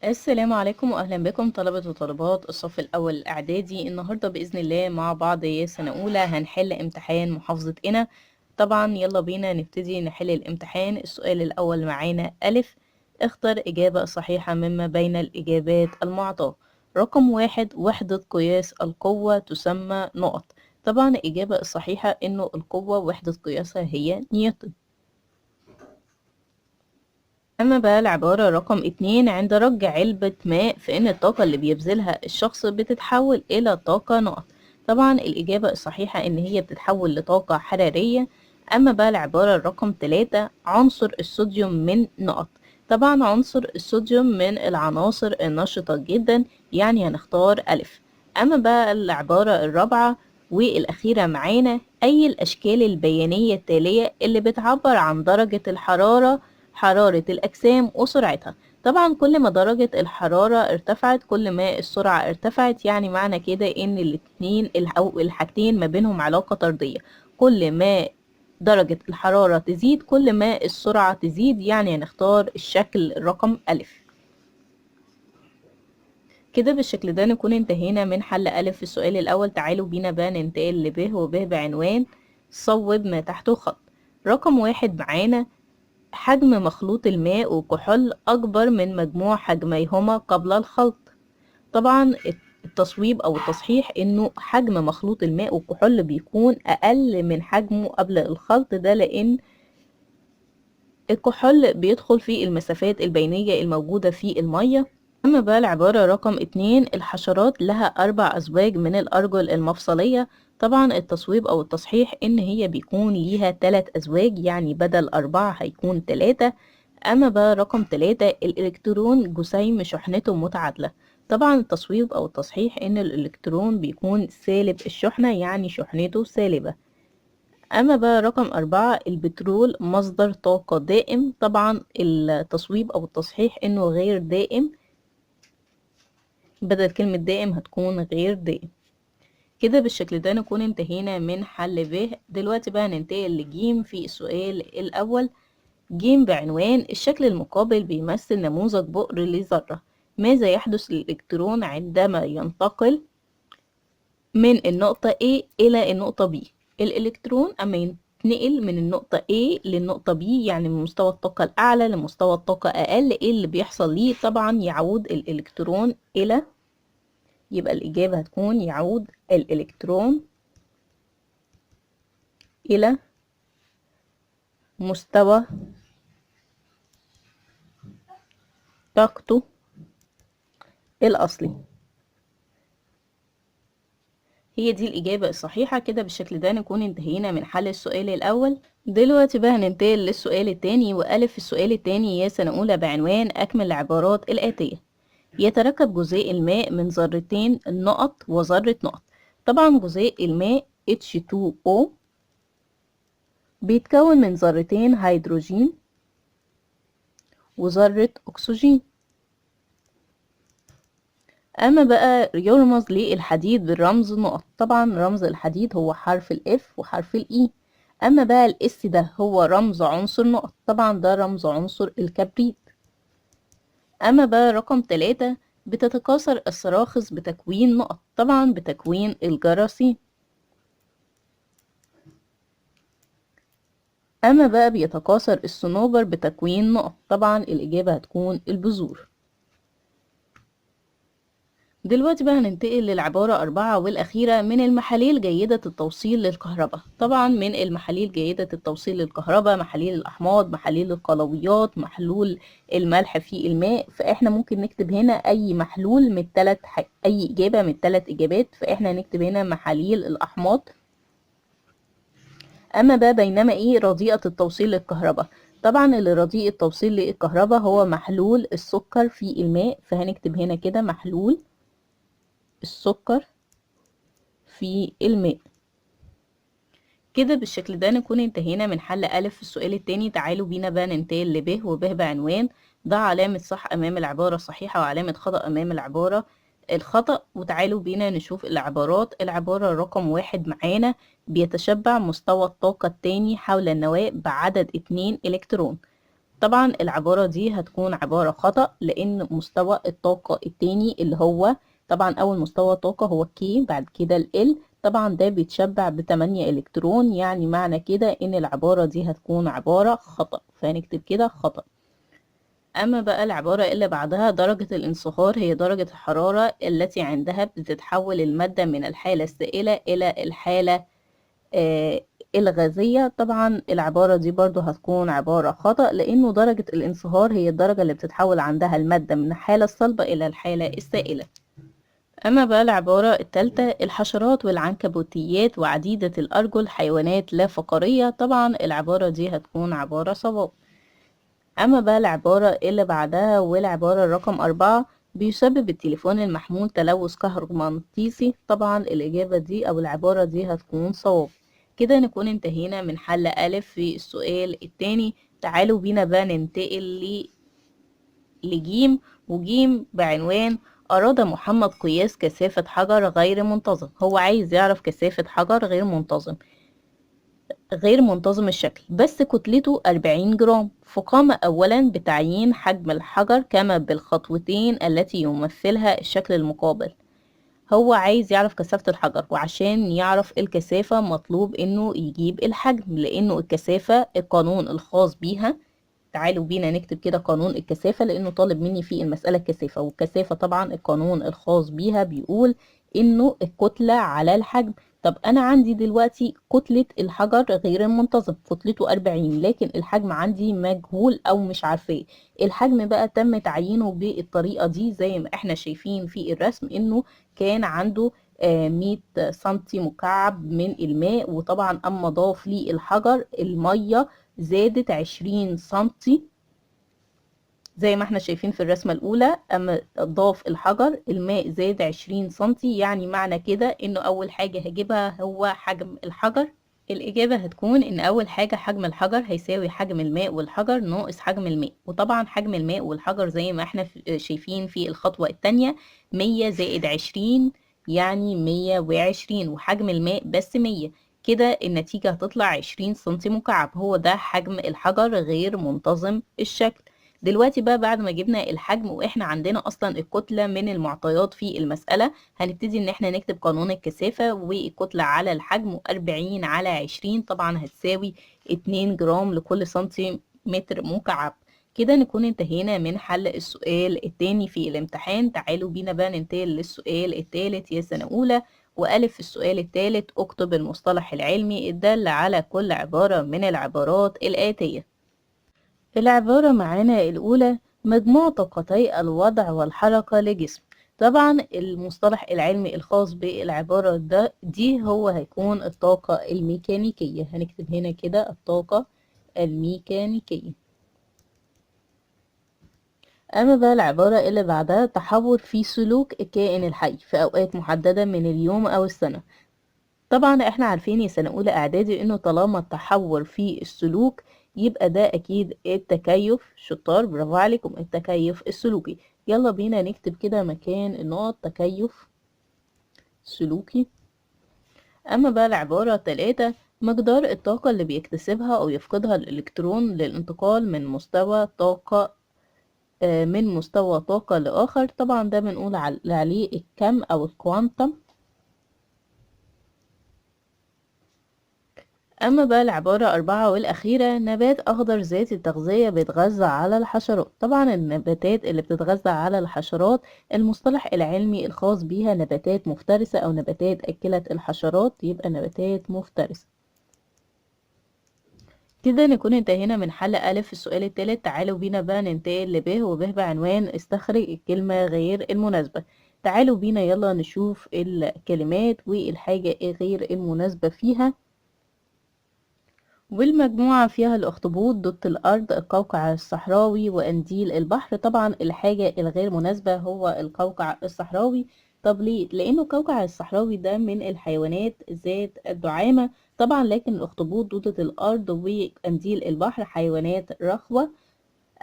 السلام عليكم واهلا بكم طلبة وطالبات الصف الاول الاعدادي. النهارده باذن الله مع بعض يا سنه اولى هنحل امتحان محافظه قنا. طبعا يلا بينا نبتدي نحل الامتحان. السؤال الاول معانا الف، اختر اجابه صحيحه مما بين الاجابات المعطاه. رقم واحد، وحده قياس القوه تسمى نقط. طبعا الاجابه الصحيحه انه القوه وحده قياسها هي نيوتن. أما بقى العبارة رقم اتنين، عند رج علبة ماء فإن الطاقة اللي بيبذلها الشخص بتتحول إلى طاقة نقط. طبعا الإجابة الصحيحة إن هي بتتحول لطاقة حرارية. أما بقى العبارة رقم تلاتة، عنصر الصوديوم من نقط. طبعا عنصر الصوديوم من العناصر النشطة جدا، يعني هنختار ألف. أما بقى العبارة الرابعة والأخيرة معانا، أي الأشكال البيانية التالية اللي بتعبر عن درجة الحرارة، حرارة الأجسام وسرعتها. طبعا كل ما درجة الحرارة ارتفعت كل ما السرعة ارتفعت، يعني معنى كده ان الاتنين أو الحاجتين ما بينهم علاقة طردية. كل ما درجة الحرارة تزيد كل ما السرعة تزيد، يعني هنختار الشكل رقم ألف. كده بالشكل ده نكون انتهينا من حل ألف في السؤال الأول. تعالوا بينا بقى ننتقل لب، وب بعنوان صوب ما تحته خط. رقم واحد معانا، حجم مخلوط الماء وكحول أكبر من مجموع حجميهما قبل الخلط. طبعا التصويب أو التصحيح إنه حجم مخلوط الماء والكحول بيكون أقل من حجمه قبل الخلط، ده لأن الكحول بيدخل في المسافات البينية الموجودة في المية. أما بقى العبارة رقم اتنين، الحشرات لها 4 أزواج من الأرجل المفصلية. طبعا التصويب أو التصحيح إن هي بيكون ليها 3 أزواج، يعني بدل 4 هيكون 3. أما بقى رقم 3، الإلكترون جسيم شحنته متعادلة. طبعا التصويب أو التصحيح إن الإلكترون بيكون سالب الشحنة، يعني شحنته سالبة. أما بقى رقم 4، البترول مصدر طاقة دائم. طبعا التصويب أو التصحيح إنه غير دائم، بدل كلمة دائم هتكون غير دائم. كده بالشكل ده نكون انتهينا من حل ب. دلوقتي بقى ننتقل لجيم في السؤال الأول. جيم بعنوان الشكل المقابل بيمثل نموذج بؤر لذرة. ماذا يحدث للإلكترون عندما ينتقل من النقطة A إلى النقطة B؟ الإلكترون أما ينتقل من النقطة A للنقطة B، يعني من مستوى الطاقة الأعلى لمستوى الطاقة أقل، إيه اللي بيحصل ليه؟ طبعا يعود الإلكترون إلى، يبقى الإجابة هتكون يعود الإلكترون إلى مستوى طاقته الأصلي. هي دي الإجابة الصحيحة. كده بالشكل ده نكون انتهينا من حل السؤال الأول. دلوقتي بقى هننتقل للسؤال التاني. وألف في السؤال التاني يا سنة أولى بعنوان أكمل العبارات الآتية. يتركب جزيء الماء من ذرتين نقط وذرة نقط. طبعا جزيء الماء H2O بيتكون من ذرتين هيدروجين وذرة أكسجين. أما بقى يرمز للحديد بالرمز نقط. طبعا رمز الحديد هو حرف الإف وحرف الإي. أما بقى الإس ده هو رمز عنصر نقط. طبعا ده رمز عنصر الكبريت. أما بقى رقم 3، بتتكاثر الصراخص بتكوين نقط. طبعا بتكوين الجراثيم. أما بقى بيتكاثر الصنوبر بتكوين نقط. طبعا الإجابة هتكون البذور. دلوقتي بقى هننتقل للعبارة 4 والأخيرة، من المحاليل جيدة التوصيل للكهرباء. طبعا من المحاليل جيدة التوصيل للكهرباء محاليل الأحماض، محاليل القلويات، محلول الملح في الماء. فإحنا ممكن نكتب هنا أي محلول من أي إجابة من الثلاث إجابات، فإحنا نكتب هنا محاليل الأحماض. أما بقى بينما إيه رديئة التوصيل للكهرباء. طبعا اللي رديء التوصيل للكهرباء هو محلول السكر في الماء، فهنكتب هنا كده محلول السكر في الماء. كده بالشكل ده نكون انتهينا من حل ألف في السؤال التاني. تعالوا بينا بقى ننتقل لب، وب بعنوان ضع علامة صح أمام العبارة الصحيحة وعلامة خطأ أمام العبارة الخطأ. وتعالوا بينا نشوف العبارات. العبارة رقم 1 معانا، بيتشبع مستوى الطاقة التاني حول النواة بعدد 2 إلكترون. طبعا العبارة دي هتكون عبارة خطأ، لأن مستوى الطاقة التاني اللي هو طبعا أول مستوى طاقة هو K، بعد كده ال L، طبعا ده بيتشبع ب8 إلكترون، يعني معنى كده إن العبارة دي هتكون عبارة خطأ، فهنكتب كده خطأ. أما بقى العبارة اللي بعدها، درجة الانصهار هي درجة الحرارة التي عندها بتتحول المادة من الحالة السائلة إلى الحالة آه، الغازية. طبعا العبارة دي برضو هتكون عبارة خطأ، لأنه درجة الانصهار هي الدرجة اللي بتتحول عندها المادة من الحالة الصلبة إلى الحالة السائلة. أما بقى العبارة التالتة، الحشرات والعنكبوتيات وعديدة الأرجل حيوانات لا فقارية. طبعا العبارة دي هتكون عبارة صواب. أما بقى العبارة اللي بعدها والعبارة رقم 4، بيسبب التليفون المحمول تلوث كهرومغناطيسي. طبعا الإجابة دي أو العبارة دي هتكون صواب. كده نكون انتهينا من حل ألف في السؤال التاني. تعالوا بينا بقى ننتقل لجيم، وجيم بعنوان: أراد محمد قياس كثافة حجر غير منتظم. هو عايز يعرف كثافة حجر غير منتظم الشكل، بس كتلته 40 جرام. فقام أولا بتعيين حجم الحجر كما بالخطوتين التي يمثلها الشكل المقابل. هو عايز يعرف كثافة الحجر، وعشان يعرف الكثافة مطلوب انه يجيب الحجم، لانه الكثافة القانون الخاص بيها. تعالوا بينا نكتب كده قانون الكثافة، لانه طالب مني في المسألة الكثافة، والكثافة طبعا القانون الخاص بيها بيقول انه الكتلة على الحجم. طب انا عندي دلوقتي كتلة الحجر غير المنتظم كتلته 40، لكن الحجم عندي مجهول او مش عارفاه. الحجم بقى تم تعيينه بالطريقة دي زي ما احنا شايفين في الرسم، انه كان عنده 100 سنتي مكعب من الماء، وطبعا اما ضاف لي الحجر المية زادت 20 سنتي زي ما احنا شايفين في الرسمة الأولى. أما ضاف الحجر الماء زاد 20 سنتي، يعني معنى كده إنه أول حاجة هجيبها هو حجم الحجر. الإجابة هتكون إن أول حاجة حجم الحجر هيساوي حجم الماء والحجر ناقص حجم الماء. وطبعا حجم الماء والحجر زي ما احنا شايفين في الخطوة التانية، 100 زائد 20 يعني 120، وحجم الماء بس 100. كده النتيجة هتطلع 20 سنتي مكعب، هو ده حجم الحجر غير منتظم الشكل. دلوقتي بقى بعد ما جبنا الحجم واحنا عندنا اصلا الكتلة من المعطيات في المسألة، هنبتدي ان احنا نكتب قانون الكثافة. والكتلة على الحجم 40 على 20 طبعا هتساوي 2 جرام لكل سنتيمتر مكعب. كده نكون انتهينا من حل السؤال التاني في الامتحان. تعالوا بينا بقى ننتقل للسؤال التالت يا سنة أولى. وألف في السؤال التالت: اكتب المصطلح العلمي الدال على كل عبارة من العبارات الآتية. العبارة معانا الأولى: مجموع طاقتي الوضع والحركة لجسم. طبعا المصطلح العلمي الخاص بالعبارة دي هو هيكون الطاقة الميكانيكية. هنكتب هنا كده الطاقة الميكانيكية. أما بقى العبارة اللي بعدها: تحور في سلوك الكائن الحي في أوقات محددة من اليوم أو السنة. طبعا احنا عارفين يا سنة أولى إعدادي إنه طالما التحور في السلوك يبقى ده أكيد التكيف. شطار، برافو عليكم، التكيف السلوكي. يلا بينا نكتب كده مكان النقط تكيف سلوكي. أما بقى العبارة 3: مقدار الطاقة اللي بيكتسبها أو يفقدها الإلكترون للانتقال من مستوى طاقة لآخر. طبعا ده بنقول عليه الكم أو الكوانتم. أما بقى العبارة 4 والأخيرة: نبات أخضر ذات التغذية بيتغذى على الحشرات. طبعا النباتات اللي بتتغذى على الحشرات المصطلح العلمي الخاص بيها نباتات مفترسة أو نباتات أكلة الحشرات، يبقى نباتات مفترسة. كده نكون انتهينا من حل ألف في السؤال التالت. تعالوا بينا بقى ننتقل لب، وب بعنوان: استخرج الكلمة غير المناسبة. تعالوا بينا يلا نشوف الكلمات والحاجة غير المناسبة فيها. والمجموعة فيها الأخطبوط، دوت الأرض، القوقع الصحراوي، وقنديل البحر. طبعا الحاجة الغير مناسبة هو القوقع الصحراوي. طب ليه؟ لأنه القوقع الصحراوي ده من الحيوانات ذات الدعامة طبعا، لكن الأخطبوط، دودة الأرض، وقنديل البحر حيوانات رخوة.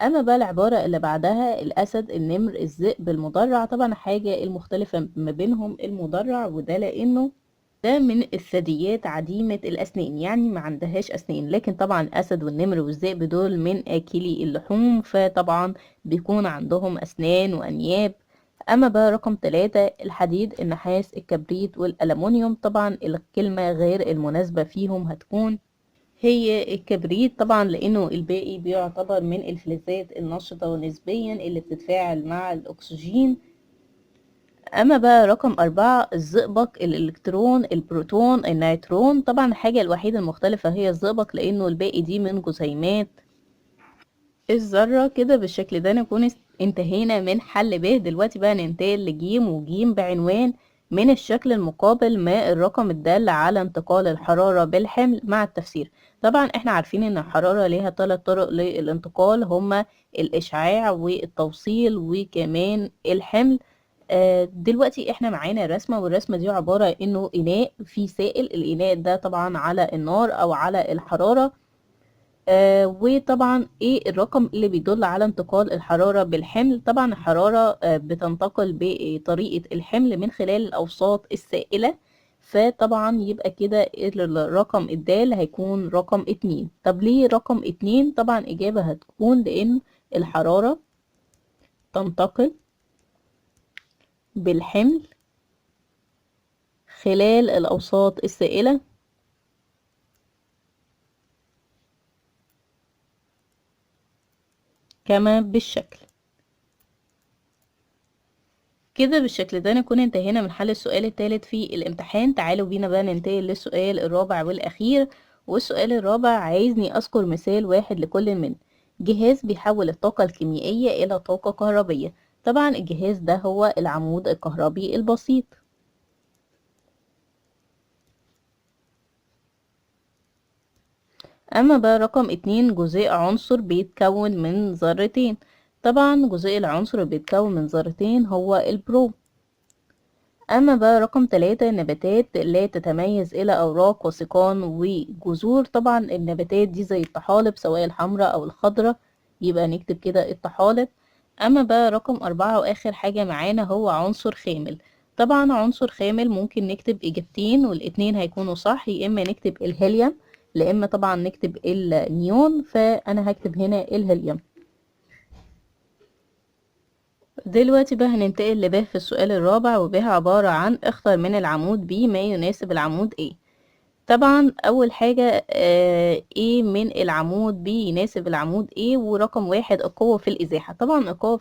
أما بقى العبارة اللي بعدها: الأسد، النمر، الذئب، المدرع. طبعا حاجة المختلفة ما بينهم المدرع، وده لأنه ده من الثدييات عديمة الأسنان، يعني ما عندهاش أسنان، لكن طبعا الأسد والنمر والذئب دول من آكلي اللحوم، فطبعا بيكون عندهم أسنان وأنياب. أما بقى رقم 3 الحديد، النحاس، الكبريت والألمونيوم، طبعا الكلمة غير المناسبة فيهم هتكون هي الكبريت، طبعا لأنه الباقي بيعتبر من الفلزات النشطة نسبيا اللي بتتفاعل مع الأكسجين. أما بقى رقم 4 الزئبق، الإلكترون، البروتون، النيوترون، طبعا الحاجة الوحيدة المختلفة هي الزئبق لأنه الباقي دي من جسيمات الذرة. كده بالشكل ده نكون انتهينا من حل ب. دلوقتي بقى ننتقل لجيم، وجيم بعنوان من الشكل المقابل ما الرقم الدال على انتقال الحرارة بالحمل مع التفسير. طبعا احنا عارفين ان الحرارة ليها 3 طرق للانتقال، هما الإشعاع والتوصيل وكمان الحمل. دلوقتي احنا معانا رسمة، والرسمة دي عبارة انه اناء فيه سائل، الاناء ده طبعا على النار او على الحرارة. وطبعا ايه الرقم اللي بيدل على انتقال الحرارة بالحمل؟ طبعا الحرارة بتنتقل بطريقة الحمل من خلال الأوساط السائلة، فطبعا يبقى كده الرقم الدال هيكون رقم 2. طب ليه رقم 2؟ طبعا إجابة هتكون لأن الحرارة تنتقل بالحمل خلال الأوساط السائلة كما بالشكل كده. بالشكل ده نكون انتهينا من حل السؤال الثالث في الامتحان. تعالوا بينا بقى ننتقل للسؤال الرابع والأخير. والسؤال الرابع عايزني أذكر مثال واحد لكل من جهاز بيحول الطاقة الكيميائية إلى طاقة كهربية. طبعا الجهاز ده هو العمود الكهربي البسيط. أما بقى رقم 2 جزيء عنصر بيتكون من ذرتين. طبعا جزيء العنصر اللي بيتكون من ذرتين هو البرو. أما بقى رقم 3 النباتات لا تتميز إلى أوراق وسيقان وجذور. طبعا النباتات دي زي الطحالب سواء الحمراء أو الخضراء، يبقى نكتب كده الطحالب. أما بقى رقم 4 وآخر حاجة معانا هو عنصر خامل. طبعا عنصر خامل ممكن نكتب إجابتين والاتنين هيكونوا صح، يا إما نكتب الهيليوم يا إما طبعا نكتب النيون، فأنا هكتب هنا الهيليوم. دلوقتي بقى هننتقل لب في السؤال الرابع، وب عبارة عن اختر من العمود ب ما يناسب العمود A. طبعا أول حاجة A من العمود B يناسب العمود A. ورقم 1 القوة في الإزاحة. طبعا القوة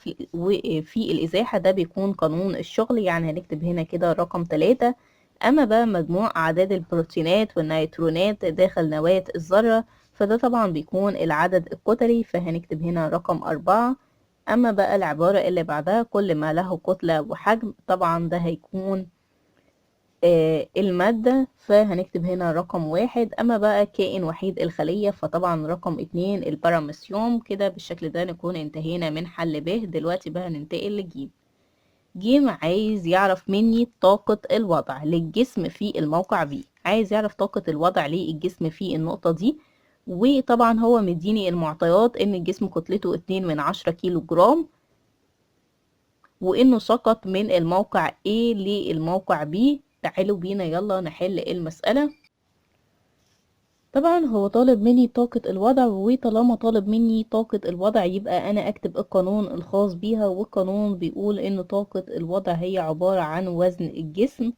في الإزاحة ده بيكون قانون الشغل، يعني هنكتب هنا كده رقم 3. أما بقى مجموع أعداد البروتينات والنيوترونات داخل نواة الذرة، فده طبعا بيكون العدد الكتلي، فهنكتب هنا رقم 4. أما بقى العبارة اللي بعدها كل ما له كتلة وحجم، طبعا ده هيكون المادة، فهنكتب هنا رقم 1. أما بقى كائن وحيد الخلية، فطبعا رقم 2 الباراميسيوم. كده بالشكل ده نكون انتهينا من حل ب. دلوقتي بقى ننتقل لجيم. جيم عايز يعرف مني طاقة الوضع للجسم في الموقع B. عايز يعرف طاقة الوضع للجسم في النقطة دي، وطبعا هو مديني المعطيات ان الجسم كتلته 2/10 كيلو جرام، وانه سقط من الموقع A للموقع B. تعالوا بينا يلا نحل المسألة. طبعا هو طالب مني طاقة الوضع، وطالما طالب مني طاقة الوضع يبقى انا اكتب القانون الخاص بيها. والقانون بيقول ان طاقة الوضع هي عبارة عن وزن الجسم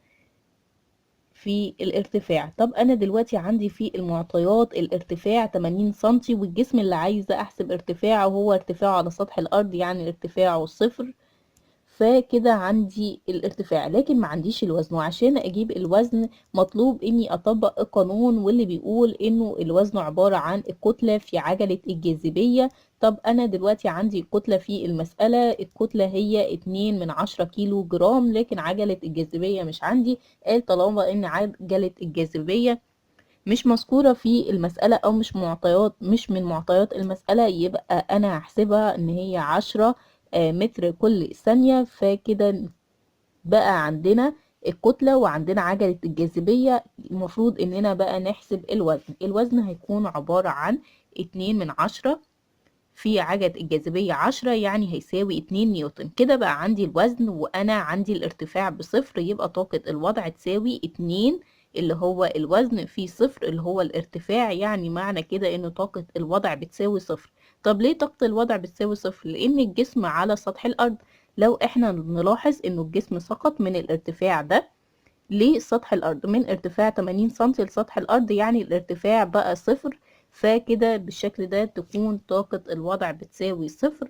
في الارتفاع. طب انا دلوقتي عندي في المعطيات الارتفاع 80 سنتي، والجسم اللي عايزة احسب ارتفاعه هو ارتفاعه على سطح الارض، يعني ارتفاعه 0. فكده عندي الارتفاع لكن ما عنديش الوزن، وعشان اجيب الوزن مطلوب اني اطبق القانون واللي بيقول انه الوزن عبارة عن الكتلة في عجلة الجاذبية. طب انا دلوقتي عندي الكتلة في المسألة، الكتلة هي 2/10 كيلو جرام، لكن عجلة الجاذبية مش عندي. قال طالما ان عجلة الجاذبية مش مذكورة في المسألة او مش من معطيات المسألة، يبقى انا هحسبها ان هي 10 متر كل ثانية. فكده بقى عندنا الكتلة وعندنا عجلة الجاذبية. المفروض اننا بقى نحسب الوزن. الوزن هيكون عبارة عن 2/10 في عجلة الجاذبية 10، يعني هيساوي 2 نيوتن. كده بقى عندي الوزن وانا عندي الارتفاع ب0، يبقى طاقة الوضع تساوي 2 اللي هو الوزن في صفر اللي هو الارتفاع، يعني معنى كده إن طاقة الوضع بتساوي صفر. طب ليه طاقة الوضع بتساوي صفر؟ لأن الجسم على سطح الأرض. لو احنا نلاحظ إنه الجسم سقط من الارتفاع ده لسطح الأرض، من ارتفاع 80 سنتي لسطح الأرض، يعني الارتفاع بقى صفر. فكده بالشكل ده تكون طاقة الوضع بتساوي صفر.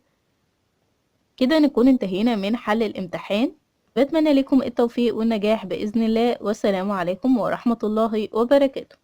كده نكون انتهينا من حل الامتحان. بتمنى لكم التوفيق والنجاح بإذن الله، والسلام عليكم ورحمة الله وبركاته.